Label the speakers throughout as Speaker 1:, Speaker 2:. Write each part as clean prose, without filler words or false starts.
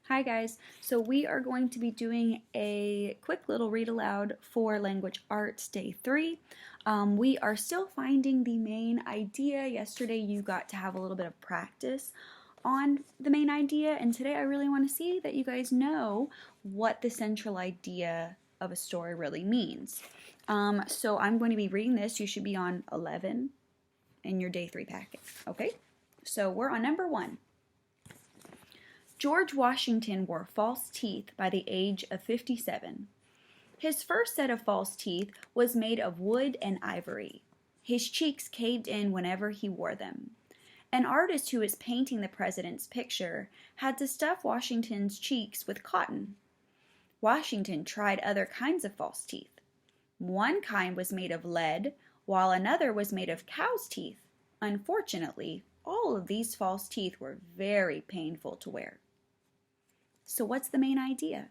Speaker 1: Hi guys, so we are going to be doing a quick little read aloud for Language Arts Day 3. We are still finding the main idea. Yesterday you got to have a little bit of practice on the main idea, and today I really want to see that you guys know what the central idea of a story really means. So I'm going to be reading this. You should be on 11 in your Day 3 packet, okay? So we're on number 1. George Washington wore false teeth by the age of 57. His first set of false teeth was made of wood and ivory. His cheeks caved in whenever he wore them. An artist who was painting the president's picture had to stuff Washington's cheeks with cotton. Washington tried other kinds of false teeth. One kind was made of lead, while another was made of cow's teeth. Unfortunately, all of these false teeth were very painful to wear. So what's the main idea?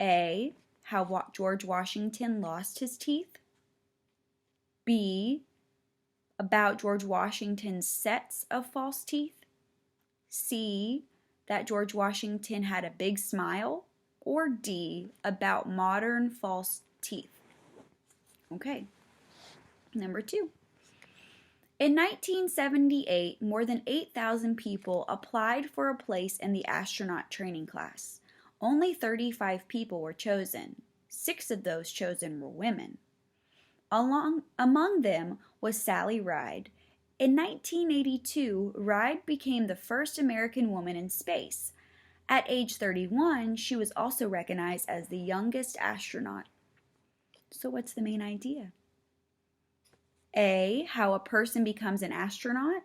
Speaker 1: A, how George Washington lost his teeth. B, about George Washington's sets of false teeth. C, that George Washington had a big smile. Or D, about modern false teeth. Okay, number 2. In 1978, more than 8,000 people applied for a place in the astronaut training class. Only 35 people were chosen. 6 of those chosen were women. Among them was Sally Ride. In 1982, Ride became the first American woman in space. At age 31, she was also recognized as the youngest astronaut. So what's the main idea? A, how a person becomes an astronaut.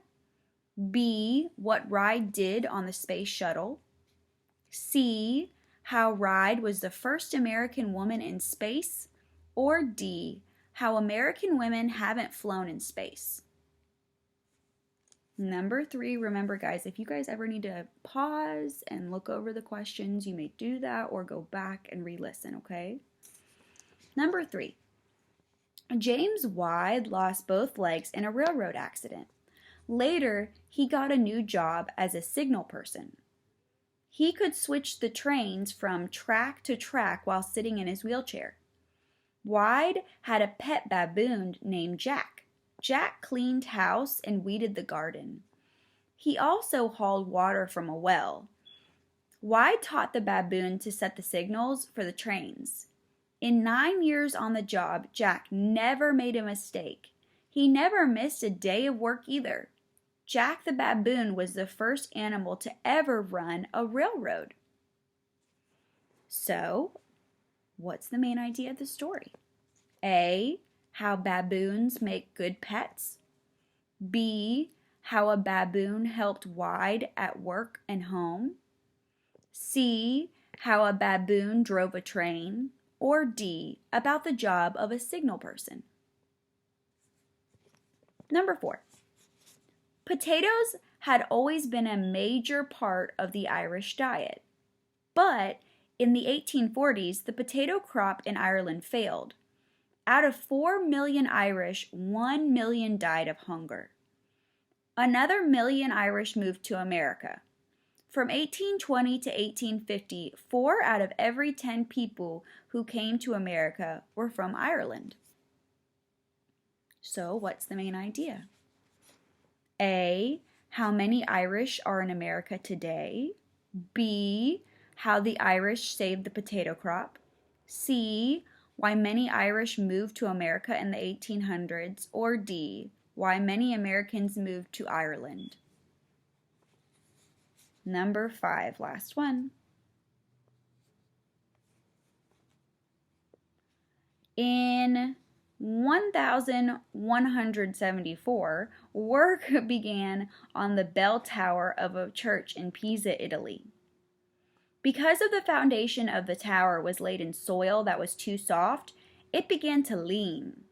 Speaker 1: B, what Ride did on the space shuttle. C, how Ride was the first American woman in space. Or D, how American women haven't flown in space. Number 3, remember guys, if you guys ever need to pause and look over the questions, you may do that or go back and re-listen, okay? Number 3. James Wide lost both legs in a railroad accident. Later, he got a new job as a signal person. He could switch the trains from track to track while sitting in his wheelchair. Wide had a pet baboon named Jack. Jack cleaned house and weeded the garden. He also hauled water from a well. Wide taught the baboon to set the signals for the trains. In 9 years on the job, Jack never made a mistake. He never missed a day of work either. Jack the baboon was the first animal to ever run a railroad. So, what's the main idea of the story? A, how baboons make good pets. B, how a baboon helped Wide at work and home. C, how a baboon drove a train. Or D, about the job of a signal person. Number 4. Potatoes had always been a major part of the Irish diet. But in the 1840s, the potato crop in Ireland failed. Out of 4 million Irish, 1 million died of hunger. Another million Irish moved to America. From 1820 to 1850, 4 out of every 10 people who came to America were from Ireland. So, what's the main idea? A, how many Irish are in America today. B, how the Irish saved the potato crop. C, why many Irish moved to America in the 1800s. Or D, why many Americans moved to Ireland. Number 5, last one. In 1174, work began on the bell tower of a church in Pisa, Italy. Because of the foundation of the tower was laid in soil that was too soft, it began to lean.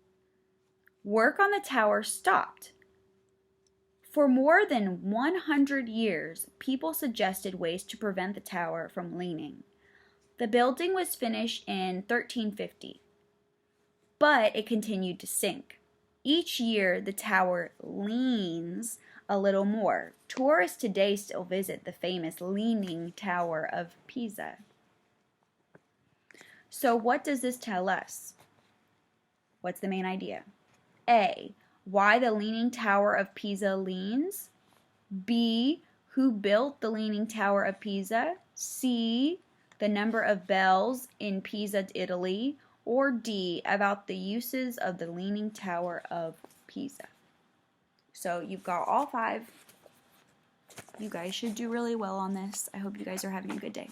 Speaker 1: Work on the tower stopped. For more than 100 years, people suggested ways to prevent the tower from leaning. The building was finished in 1350, but it continued to sink. Each year, the tower leans a little more. Tourists today still visit the famous Leaning Tower of Pisa. So what does this tell us? What's the main idea? A, why the Leaning Tower of Pisa leans. B, who built the Leaning Tower of Pisa. C, the number of bells in Pisa, Italy. Or D, about the uses of the Leaning Tower of Pisa. So you've got all 5. You guys should do really well on this. I hope you guys are having a good day.